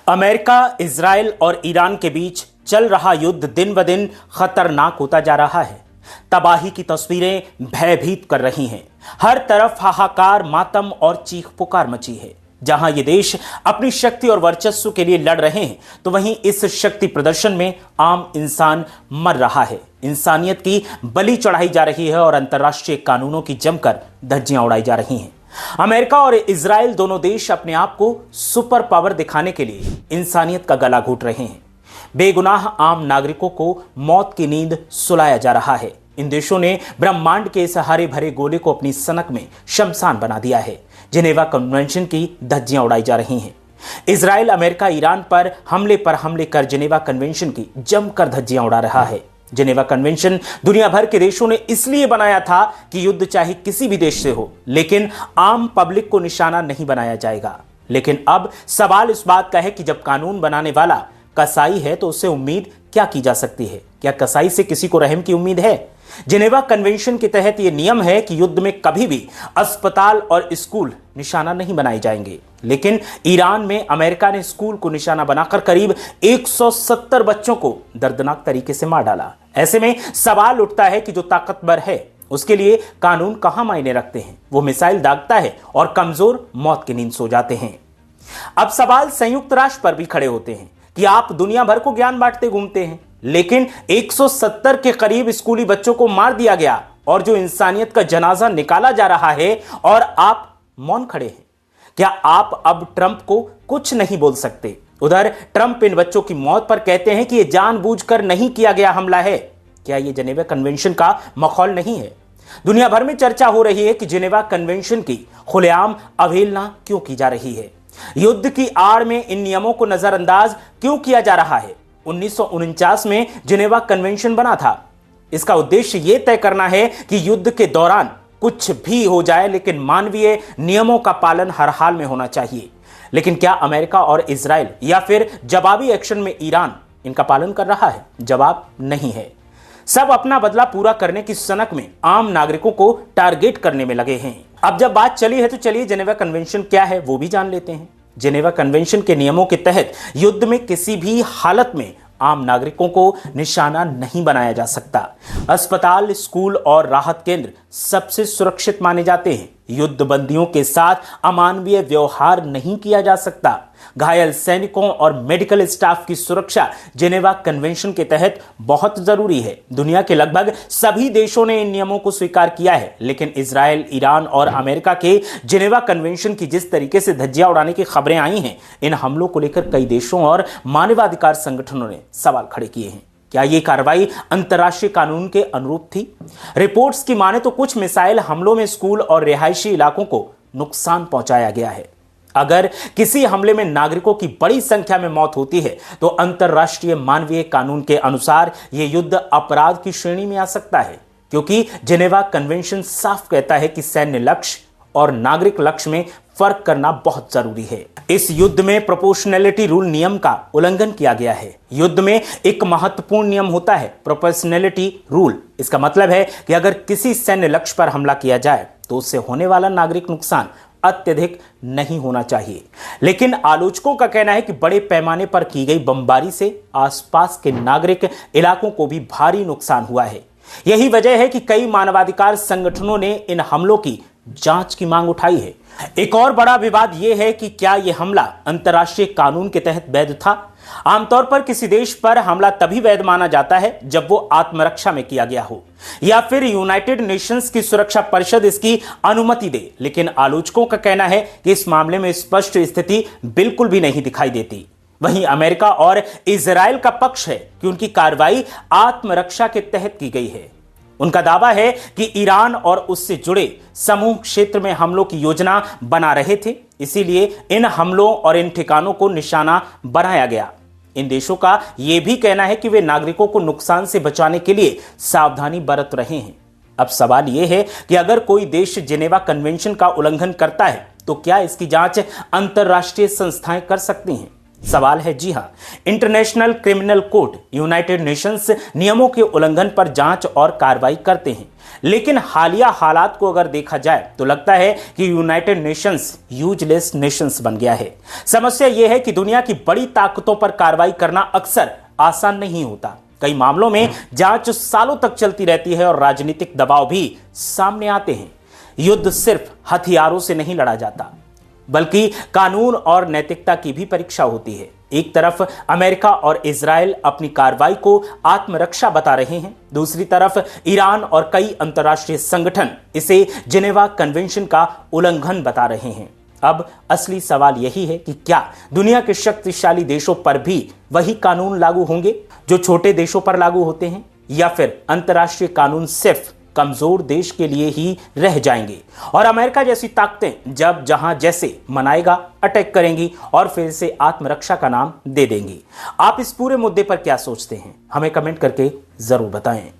America, Israel और Iran के बीच चल रहा युद्ध दिन ब दिन खतरनाक होता जा रहा है। तबाही की तस्वीरें भयभीत कर रही हैं। हर तरफ हाहाकार, मातम और चीख पुकार मची है। जहां ये देश अपनी शक्ति और वर्चस्व के लिए लड़ रहे हैं, तो वहीं इस शक्ति प्रदर्शन में आम इंसान मर रहा है। इंसानियत की बलि चढ़ाई जा रही है और अंतर्राष्ट्रीय कानूनों की जमकर धज्जियां उड़ाई जा रही हैं। अमेरिका और इजराइल दोनों देश अपने आप को सुपर पावर दिखाने के लिए इंसानियत का गला घोट रहे हैं। बेगुनाह आम नागरिकों को मौत की नींद सुलाया जा रहा है। इन देशों ने ब्रह्मांड के इस हरे भरे गोले को अपनी सनक में शमशान बना दिया है। जिनेवा कन्वेंशन की धज्जियां उड़ाई जा रही हैं। इजराइल, अमेरिका, ईरान पर हमले कर जिनेवा कन्वेंशन की जमकर धज्जियां उड़ा रहा है। जिनेवा कन्वेंशन दुनिया भर के देशों ने इसलिए बनाया था कि युद्ध चाहे किसी भी देश से हो, लेकिन आम पब्लिक को निशाना नहीं बनाया जाएगा। लेकिन अब सवाल इस बात का है कि जब कानून बनाने वाला कसाई है, तो उससे उम्मीद क्या की जा सकती है? क्या कसाई से किसी को रहम की उम्मीद है? जिनेवा कन्वेंशन के तहत यह नियम है कि युद्ध में कभी भी अस्पताल और स्कूल निशाना नहीं बनाए जाएंगे। लेकिन ईरान में अमेरिका ने स्कूल को निशाना बनाकर करीब 170 बच्चों को दर्दनाक तरीके से मार डाला। ऐसे में सवाल उठता है कि जो ताकतवर है, उसके लिए कानून कहां मायने रखते हैं? वो मिसाइल दागता है और कमजोर मौत की नींद सो जाते हैं। अब सवाल संयुक्त राष्ट्र पर भी खड़े होते हैं कि आप दुनिया भर को ज्ञान बांटते घूमते हैं, लेकिन 170 के करीब स्कूली बच्चों को मार दिया गया और जो इंसानियत का जनाजा निकाला जा रहा है और आप मौन खड़े हैं। क्या आप अब ट्रंप को कुछ नहीं बोल सकते? उधर ट्रंप इन बच्चों की मौत पर कहते हैं कि यह जानबूझकर नहीं किया गया हमला है। क्या यह जिनेवा कन्वेंशन का मखौल नहीं है? दुनिया भर में चर्चा हो रही है कि जिनेवा कन्वेंशन की खुलेआम अवहेलना क्यों की जा रही है। युद्ध की आड़ में इन नियमों को नजरअंदाज क्यों किया जा रहा है? 1949 में जिनेवा कन्वेंशन बना था। इसका उद्देश्य यह तय करना है कि युद्ध के दौरान कुछ भी हो जाए, लेकिन मानवीय नियमों का पालन हर हाल में होना चाहिए। लेकिन क्या अमेरिका और इजराइल या फिर जवाबी एक्शन में ईरान इनका पालन कर रहा है? जवाब नहीं है। सब अपना बदला पूरा करने की सनक में आम नागरिकों को टारगेट करने में लगे हैं। अब जब बात चली है, तो चलिए जिनेवा कन्वेंशन क्या है वो भी जान लेते हैं। जिनेवा कन्वेंशन के नियमों के तहत युद्ध में किसी भी हालत में आम नागरिकों को निशाना नहीं बनाया जा सकता। अस्पताल, स्कूल और राहत केंद्र सबसे सुरक्षित माने जाते हैं। युद्ध बंदियों के साथ अमानवीय व्यवहार नहीं किया जा सकता। घायल सैनिकों और मेडिकल स्टाफ की सुरक्षा जिनेवा कन्वेंशन के तहत बहुत जरूरी है। दुनिया के लगभग सभी देशों ने इन नियमों को स्वीकार किया है, लेकिन इजराइल, ईरान और अमेरिका के जिनेवा कन्वेंशन की जिस तरीके से धज्जियां उड़ाने की खबरें आई हैं, इन हमलों को लेकर कई देशों और मानवाधिकार संगठनों ने सवाल खड़े किए हैं। क्या यह कार्रवाई अंतर्राष्ट्रीय कानून के अनुरूप थी? रिपोर्ट्स की माने तो कुछ मिसाइल हमलों में स्कूल और रिहायशी इलाकों को नुकसान पहुंचाया गया है। अगर किसी हमले में नागरिकों की बड़ी संख्या में मौत होती है, तो अंतर्राष्ट्रीय मानवीय कानून के अनुसार यह युद्ध अपराध की श्रेणी में आ सकता है, क्योंकि जिनेवा कन्वेंशन साफ कहता है कि सैन्य लक्ष्य और नागरिक लक्ष्य में फर्क करना बहुत जरूरी है। इस युद्ध में प्रोपोर्शनैलिटी रूल नियम का उल्लंघन किया गया है। युद्ध में एक महत्वपूर्ण नियम होता है प्रोपोर्शनैलिटी रूल। इसका मतलब है कि अगर किसी सैन्य लक्ष्य पर हमला किया जाए, तो उससे होने वाला नागरिक नुकसान अत्यधिक नहीं होना चाहिए। लेकिन आलोचकों का कहना है कि बड़े पैमाने पर की गई बमबारी से आसपास के नागरिक इलाकों को भी भारी नुकसान हुआ है। यही वजह है कि कई मानवाधिकार संगठनों ने इन हमलों की जांच की मांग उठाई है। एक और बड़ा विवाद यह है कि क्या यह हमला अंतर्राष्ट्रीय कानून के तहत वैध था? आमतौर पर किसी देश पर हमला तभी वैध माना जाता है जब वो आत्मरक्षा में किया गया हो, या फिर यूनाइटेड नेशंस की सुरक्षा परिषद इसकी अनुमति दे। लेकिन आलोचकों का कहना है कि इस मामले में स्पष्ट स्थिति बिल्कुल भी नहीं दिखाई देती। वहीं अमेरिका और इजराइल का पक्ष है कि उनकी कार्रवाई आत्मरक्षा के तहत की गई है। उनका दावा है कि ईरान और उससे जुड़े समूह क्षेत्र में हमलों की योजना बना रहे थे, इसीलिए इन हमलों और इन ठिकानों को निशाना बनाया गया। इन देशों का यह भी कहना है कि वे नागरिकों को नुकसान से बचाने के लिए सावधानी बरत रहे हैं। अब सवाल यह है कि अगर कोई देश जिनेवा कन्वेंशन का उल्लंघन करता है, तो क्या इसकी जांच अंतर्राष्ट्रीय संस्थाएं कर सकती हैं? सवाल है जी हां, international criminal court United Nations नियमों के उल्लंघन पर जांच और कार्रवाई करते हैं, लेकिन हालिया हालात को अगर देखा जाए तो लगता है कि यूनाइटेड नेशंस यूजलेस नेशंस बन गया है। समस्या यह है कि दुनिया की बड़ी ताकतों पर कार्रवाई करना अक्सर आसान नहीं होता। कई मामलों में जांच सालों तक चलती रहती है और राजनीतिक दबाव भी सामने आते हैं। युद्ध सिर्फ हथियारों से नहीं लड़ा जाता, बल्कि कानून और नैतिकता की भी परीक्षा होती है। एक तरफ अमेरिका और इजराइल अपनी कार्रवाई को आत्मरक्षा बता रहे हैं, दूसरी तरफ ईरान और कई अंतर्राष्ट्रीय संगठन इसे जिनेवा कन्वेंशन का उल्लंघन बता रहे हैं। अब असली सवाल यही है कि क्या दुनिया के शक्तिशाली देशों पर भी वही कानून लागू होंगे जो छोटे देशों पर लागू होते हैं, या फिर अंतर्राष्ट्रीय कानून सिर्फ कमजोर देश के लिए ही रह जाएंगे और अमेरिका जैसी ताकतें जब जहां जैसे मनाएगा अटैक करेंगी और फिर से आत्मरक्षा का नाम दे देंगी। आप इस पूरे मुद्दे पर क्या सोचते हैं? हमें कमेंट करके जरूर बताएं।